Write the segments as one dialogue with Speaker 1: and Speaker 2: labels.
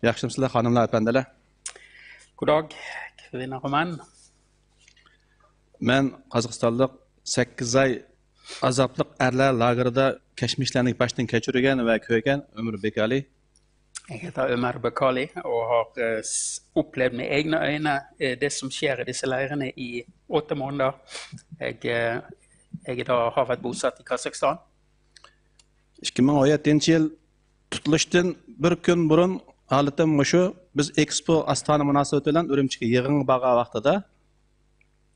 Speaker 1: Yaxshimsizlar xonimlar, apandalar.
Speaker 2: God dag, kvinner og menn.
Speaker 1: Men Qozog'istonlik 8 oy azobli erlar lagerida kashmishlarni boshdan kechirgan va ko'rgan Umar Bekali.
Speaker 2: Jeg heter Umar Bekali og har opplevd med egne øyne det som skjer i disse leirene i 8 måneder. Jeg har vært bosatt i Kazakhstan.
Speaker 1: 2017 yil tutilishdan bir kun burun holatim shu biz Expo Astana munosabati bilan Urumchiga yig'in borgan vaqtida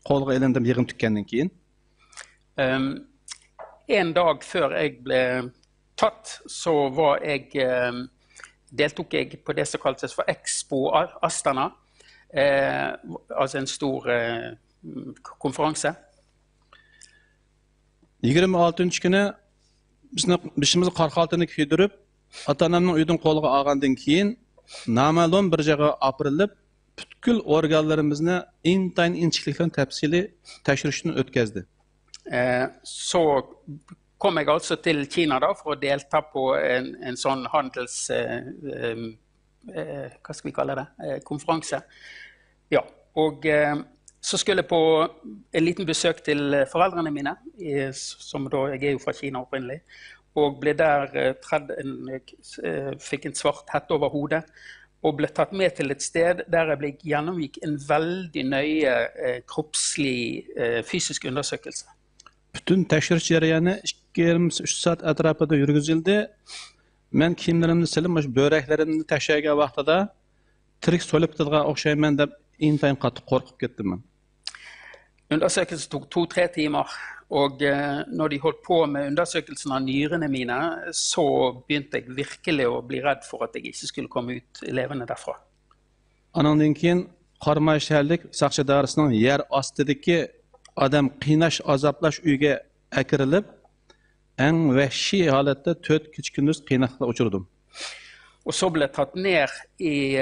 Speaker 1: qo'lga ilindim yig'in tutgandan keyin.
Speaker 2: En dag før jeg ble tatt, så deltok jeg på det som kaltes for Expo Astana, altså en stor konferanse.
Speaker 1: 26 kuni bishimizni qarq altini kuydirib, ota-onamning uydan qo'lga olgandan keyin noma'lum bir joyga opirilib, butkul organlarimizni intayin inchiklik bilan tafsiliy tekshirishdan o'tkazdi.
Speaker 2: Så kom jeg altså til Kina da, for å delta på en sånn handels... hva skal vi kalle det? Konferanse. Ja, og så skulle jeg på en liten besøk til foreldrene mine, som da, jeg jo fra Kina opprinnelig, og ble der fikk en svart hette over hodet, og ble tatt med til et sted der jeg gjennomgikk en veldig nøye kroppslig fysisk undersøkelse.
Speaker 1: Bütün tekshirish jarayoni 2-3 soat atrofida yurgizildi. Men kiyimlarimni silib, mana shu bo'raklarimni tashlagan vaqtida tirik so'lib turgan o'xshayman deb intayin qattiq qo'rqib ketdim men.
Speaker 2: Undersøkelsen tok 2-3 timer, og når de holdt på med undersøkelsen av nyrene mine, så begynte jeg virkelig å bli redd for at jeg ikke skulle komme ut levende derfra.
Speaker 1: Anandan keyin Qarmay shaharlik saqchi dairasining yer ostidagi adam qiynash, azoblash uyga akirilib, eng vahshiy holatda 4 kech-kunduz qiynaqlikka uchirdim.
Speaker 2: Og så ble jeg tatt ned i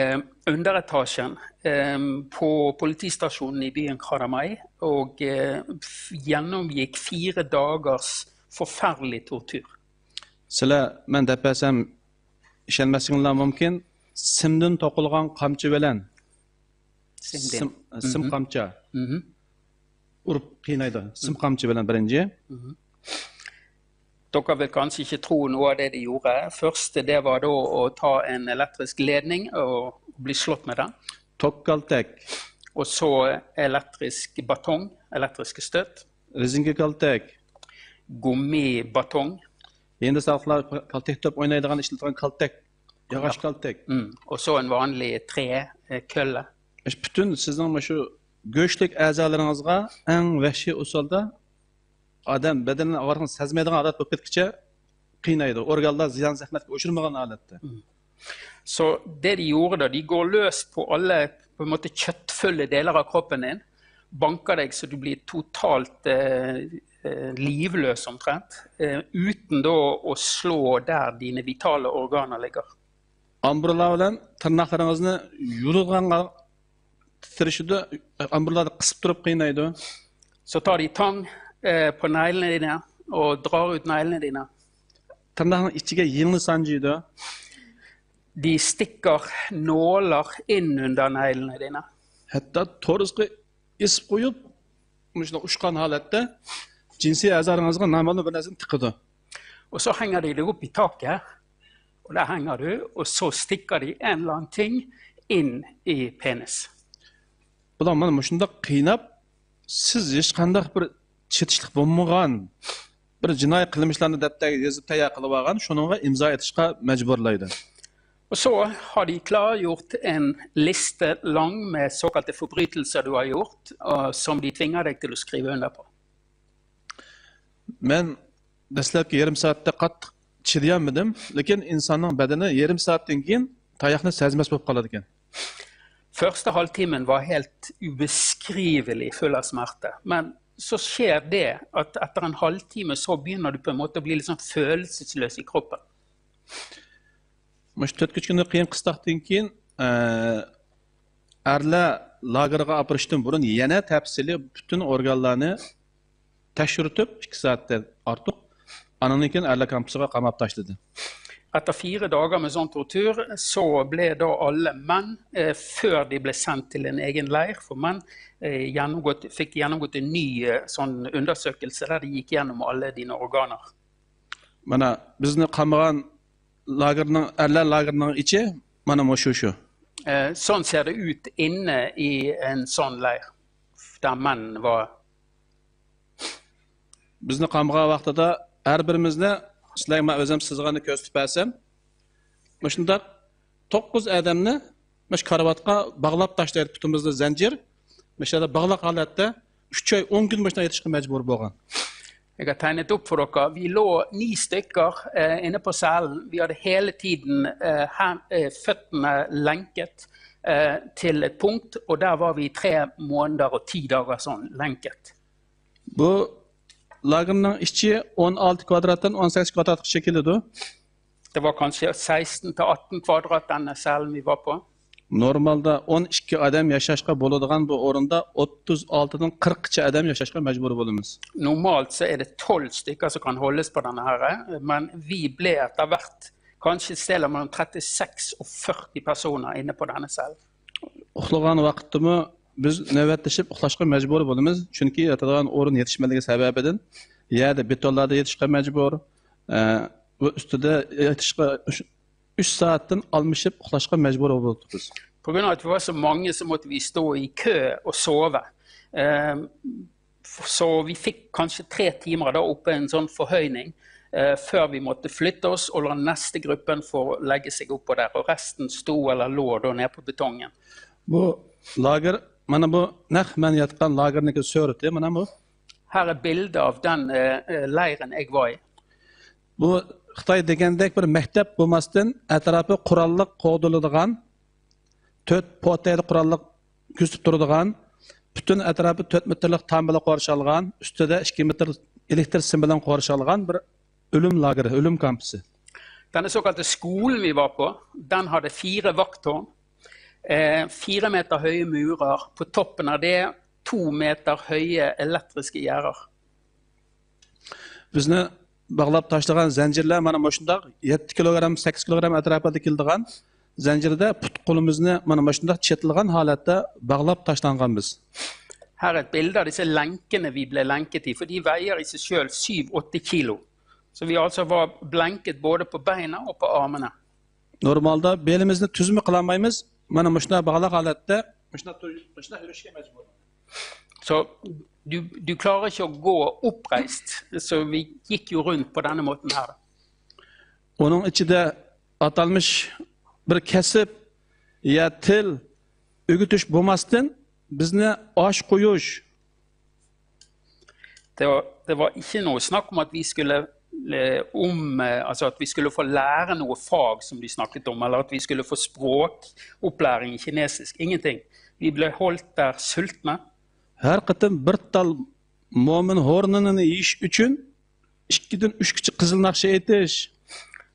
Speaker 2: underetasjen på politistasjonen i byen Karamay, og gjennomgikk 4 dagers forferdelig tortur.
Speaker 1: Sizlar men depasam ishonmasinglar mumkin, simdan to'qilgan qamchi bilan sim qamcha urib qiynaydi. Sim qamchi bilan birinchi.
Speaker 2: Dere vil kanskje ikke tro noe av det de gjorde. Første det var da å ta en elektrisk ledning og bli slått med den.
Speaker 1: Tokkaltek.
Speaker 2: Og så elektrisk batong, elektriske støt.
Speaker 1: Rezingekaltek.
Speaker 2: Gummibatong.
Speaker 1: Endi saqlar kaltektop o'ynaydigan ishlatgan kaltek. Yog'och kaltek.
Speaker 2: Og så en vanlig trekølle.
Speaker 1: Bütün sizning shu go'shtlik a'zolaringizga eng vahshiy usulda adam bedenini og'riqni sezmaydigan holat bo'lib ketguncha qiynaydi. Organlar ziyon zahmatga uchirmagan holatda.
Speaker 2: Så det de gjorde da, de går løs på alle på en måte kjøttfulle deler av kroppen din, banker deg så du blir totalt livløs omtrent, uten da å slå der dine vitale organer ligger.
Speaker 1: Amburlar bilan tırnaqlaringizni yulg'anga titrishida amburlarni qisib turib qiynaydi.
Speaker 2: Så tar de tang på neglene dine og drar ut neglene dine.
Speaker 1: Tırnaqning ichiga yengni sanjiydi.
Speaker 2: De stikker nåler inn under neglene dine.
Speaker 1: Hatta to'risga isib qo'yib, shunday ushqan holatda jinsiy a'zolaringizga noma'lum bir narsani tiqidi.
Speaker 2: Og så henger de deg opp i taket, og der henger du, og så stikker de en eller annen ting inn i penis.
Speaker 1: Bular mana shunda qiynab, siz hech qanday bir chetishlik bo'lmagan bir jinoiy qilmishlarni daftarga yozib tayyor qilib olgan, shuningga imzo etishga majburlaydi.
Speaker 2: Og så har de klargjort en liste lang med såkalte forbrytelser du har gjort, som de tvinger deg til å skrive under på.
Speaker 1: Men dastlabki yarim soatda qattiq chidayolmadim, lekin insonning badani yarim soatdan keyin tayoqni sezmas bo'lib qoladi ekan.
Speaker 2: Første halvtimen var helt ubeskrivelig full av smerte, men så skjer det at etter en halvtime så begynner du på en måte å bli litt sånn følelsesløs i kroppen.
Speaker 1: Mush 4 kunlik qiyin qisqatdan keyin erlar lagerga apirishdan burun yana tafsili bütün organlarni tekshirtib 2 soatdan ortiq andan keyin erlar kampusiga qamab tashladi.
Speaker 2: Etter 4 dager med sånn tortur, så ble da alle menn, før de ble sendt til en egen leir for menn, fikk gjennomgått en ny sånn undersøkelse der de gikk gjennom alle dine organer.
Speaker 1: Mana bizni qamagan lagerning, erlar lagerning içi mana shu.
Speaker 2: Sånn ser det ut inne i en sånn leir, der menn var.
Speaker 1: Bizni qamagan vaqtida har birimizni sizlarga men o'zim sizg'ani ko'rsatib bersam, shunda 9 odamni shu karavotga bog'lab tashlaydi putimizda zanjir. Mesela bog'liq holatda 3 oy 10 kun mashina yetishga majbur bo'lgan.
Speaker 2: Jeg har tegnet opp for dere. Vi lå 9 stykker inne på cellen. Vi hadde hele tiden føttene lenket til et punkt, og der var vi 3 måneder og 10 dager sånn lenket.
Speaker 1: Bu lagerning içi 16 kvadratdan 18 kvadratga chekiladi.
Speaker 2: Det var kanskje 16-18 kvadrat denne cellen vi var på.
Speaker 1: Normalda 12 odam yashashga bo'ladigan bu o'rinda 36 dan 40 odam yashashga majbur bo'lamiz.
Speaker 2: Normalt så det 12 stykker som kan holdes på denne her, men vi ble etter hvert kanskje et sted mellom 36 og 40 personer inne på denne cellen.
Speaker 1: Uxlagan vaqtimi biz navbatlashib uxlashga majbur bo'lamiz, chunki yotadigan o'rin yetishmasligi sababidan yerda betonlarda yetishga majbur, va ustida yetishga 3 saatdan almışıp uxlashga majbur bo'ldik biz.
Speaker 2: På grunn av at vi var så mange, så måtte vi stå i kø og sove. Så vi fikk kanskje 3 timer da oppe en sånn forhøyning, før vi måtte flytte oss og la neste gruppen få legge seg oppå der, og resten sto eller lå da ned på betongen.
Speaker 1: Bu lager, mana bu naq men yatgan lagerniki surati, mana bu.
Speaker 2: Her bildet av den leiren jeg var i.
Speaker 1: Bu Xitoy degandek bir maktab bo'lmasdan atrofi qurolliq qo'diladigan 4 potayli qurolliq kuzatib turadigan, butun atrofi 4 metrlik tom bilan qo'rshalgan, ustida 2 metr elektr sim bilan qo'rshalgan bir o'lim lageri, o'lim kampusi.
Speaker 2: Denne såkalte skolen vi var på, den hadde 4 vakttårn, 4 meter høye murer, på toppen av det 2 meter høye elektriske gjerder.
Speaker 1: Bizni bog'lab tashlagan zanjirlar mana shundoq 7 kilogram, 8 kilogram atrofida keldigan zanjirda put qo'limizni mana shundoq chetilgan holatda bog'lab tashlanganmiz.
Speaker 2: Her et bilde av disse lenkene vi ble lenket i, for de veier i seg selv 7-8 kilo. Så vi altså var blenket både på beina og på armene.
Speaker 1: Normalda belimizni tuzmi qilolmaymiz, mana shundoq bog'liq holatda shundoq yurishga majbur.
Speaker 2: Så du klarer ikke å gå oppreist, så vi gikk jo rundt på denne måten her.
Speaker 1: Onun içinde atalmış bir kesip ya til ögütüş bulmasın bizni aş koyuş.
Speaker 2: Det var ikke noe snakk om at vi skulle altså at vi skulle få lære noe fag som de snakket om, eller at vi skulle få språkopplæring i kinesisk. Ingenting. Vi ble holdt der sultne.
Speaker 1: Her qıtım bir tal mo'min hornini yiyish uchun 2dan 3 kichik qizil naqsha etish.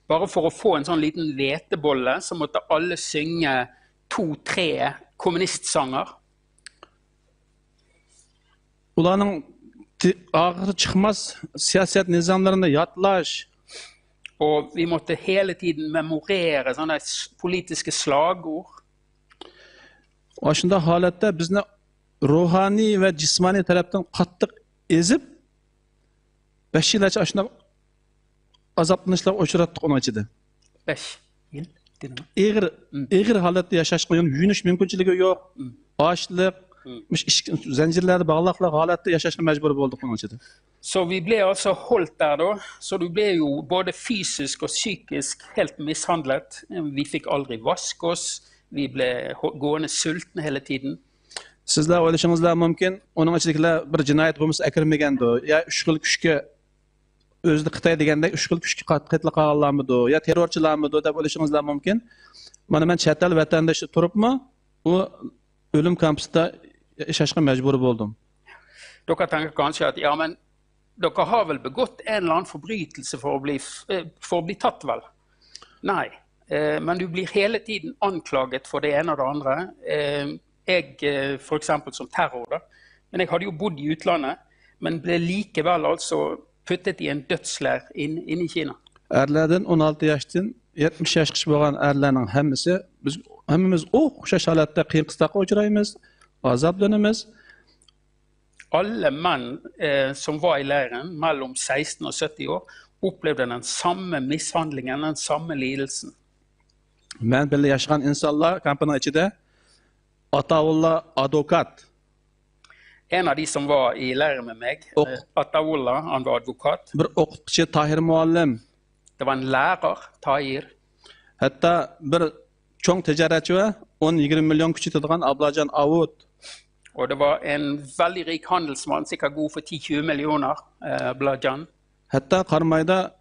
Speaker 2: Bare for å få en sånn liten hvetebolle, så måtte alle synge 2-3 kommunistsanger.
Speaker 1: Ularning ağır chiqmas siyosat nizamlarini yodlash.
Speaker 2: Og vi måtte hele tiden memorere sånne politiske slagord.
Speaker 1: O shunda holatda bizni ruhaniy va jismoniy tarafdan qattiq ezib 5 yilgacha shunday azoblanishlar uchratdik uning ichida.
Speaker 2: 5 yil dedimi?
Speaker 1: Ig'ir holatda yashashga yunish mumkinchiligi yo'q. Ochliq, zanjirlarda bog'liqlik holatda yashashga majbur bo'ldik uning ichida.
Speaker 2: Så vi ble altså holdt der da, så du ble jo både fysisk og psykisk helt mishandlet. Vi fikk aldri vaske oss, vi ble gående sultne hele tiden.
Speaker 1: Sizlar o'ylashingizlar mumkin, uning ichidagilar bir jinoyat bo'lmasa akirmagandi, yo 3 xil kuchga o'zida Xitoy degandek 3 xil kuchga qattiq qilganlarmidi, yo terrorchilarmidi deb o'ylashingizlar mumkin. Mana men chet el vatandoshi turibmi, u o'lim kampusida yashashga majbur bo'ldim.
Speaker 2: Dere tenker kanskje at ja, men dere har vel begått en eller annen forbrytelse for å bli tatt, vel? Nei, men du blir hele tiden anklaget for det ene og det andre. Jeg for eksempel som terror da, men jeg hadde jo bodd i utlandet, men ble likevel altså puttet i en dødsleir inn i Kina.
Speaker 1: Erlerden 16 yaştan 70 yaşqacha bo'lgan erlarning hammasi biz hammamiz o'xshash holatda qiyin-qistoqqa uchraymiz, azoblanamiz.
Speaker 2: Alle menn som var i leiren mellom 16 og 70 år opplevde den samme mishandlingen, den samme lidelsen.
Speaker 1: Men birga yashagan insonlar kampning ichida Ataullah advokat.
Speaker 2: En av de som var i leiren med meg, Ataullah, han var advokat.
Speaker 1: Bir o'qituvchi Tahir muallim.
Speaker 2: Det var en lærer, Tahir.
Speaker 1: Hatta bir cho'ng tijoratchi va 10-20 million kuch yetadigan Ablajon Avud.
Speaker 2: Og det var en veldig rik handelsmann, sikkert god for 10-20 millioner, Ablajon.
Speaker 1: Hatta Qarmayda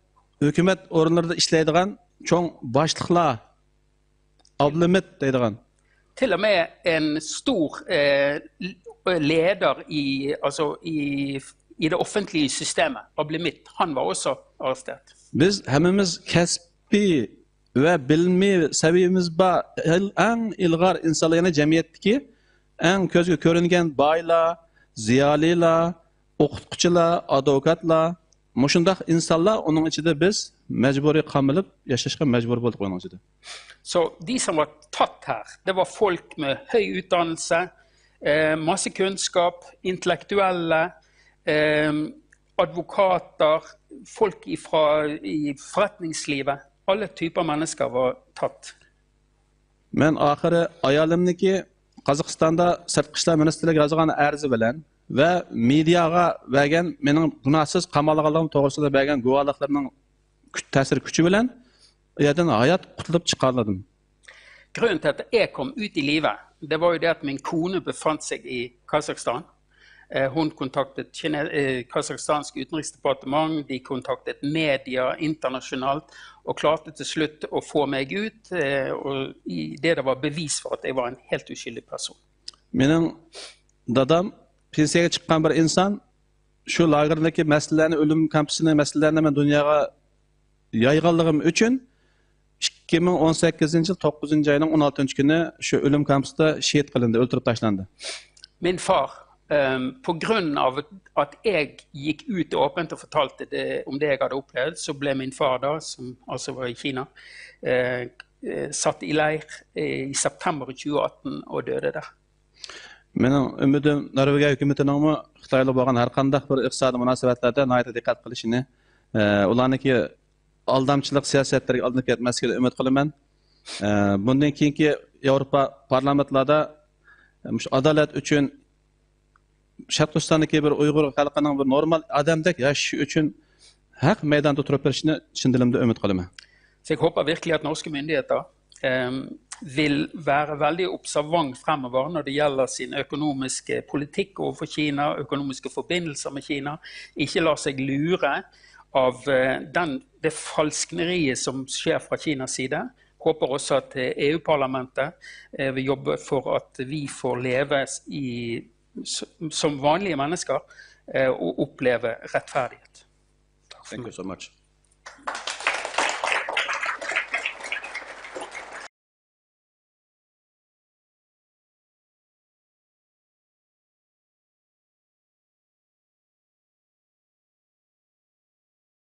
Speaker 1: hukumat o'rinlarida ishlaydigan cho'ng boshliqlar Ablimit deydigan.
Speaker 2: Til og med en stor leder i det offentlige systemet, Ablimit, han var også arrestert.
Speaker 1: Biz hammamiz kasbiy va bilmiy saviyamiz bor eng ilg'or insonlarni jamiyatdagi eng ko'zga ko'ringan boylar, ziyolilar, o'qituvchilar, advokatlar, mushundaq insonlar uning ichida biz majburiy qamilib yashashga majbur bo'ldik uning ichida.
Speaker 2: Så de som var tatt her, det var folk med høy utdannelse, masse kunnskap, intellektuelle, advokater, folk i forretningslivet. Alle typer mennesker var tatt.
Speaker 1: Men oxiri ayolimniki Qozog'istonda sirtqi ishlar ministrligi yozgan arzi bilan va mediaga bergan mening gunohsiz qamalganligim to'g'risida bergan guvohliklarning ta'sir kuchi bilan u yerdan hayot qutulib chiqarladim.
Speaker 2: Grunnen til at jeg kom ut i livet, det var jo det at min kone befant seg i Kazakhstan. Hun kontaktet Kazakhstansk utenriksdepartement, de kontaktet media internasjonalt, og klarte til slutt å få meg ut, og det var bevis for at jeg var en helt uskyldig person.
Speaker 1: Mening dadam pensiyaga chiqqan bir inson shu lagerdagi masalalarni, o'lim kampusini masalalarini men dunyoga yayganligim uchun 2018 yıl 9. ayının 16. günü şu ölüm kampusida şehit qilindi, o'ltirib tashlandi.
Speaker 2: Min far, på grunn av at jeg gikk ut åpent og fortalte om det jeg hadde opplevd, så ble min far da, som altså var i Kina, satt i leir i september 2018 og døde der.
Speaker 1: Mening ümidim Norvegiya hukumatining Xitoyga bo'lgan har qanday bir iqtisodiy munosabatlarda nihoyatda diqqat qilishini, ularniki aldamchilik siyosatlarga olinib ketmasligini umid qilaman. Bundan keyingi Yevropa parlamentlarida adolat uchun Sharqistondagi bir Uyg'ur xalqining bir normal odamdek yashashi uchun haq maydonda turib berishini chin dilimda umid qilaman.
Speaker 2: Så jeg håper virkelig at norske myndigheter vil være veldig observant fremover når det gjelder sin økonomiske politikk overfor Kina, økonomiske forbindelser med Kina, ikke la seg lure av det falskneriet som skjer fra Kinas side. Håper også at EU-parlamentet vil jobbe for at vi får leve som vanlige mennesker og oppleve rettferdighet.
Speaker 1: Thank you so much.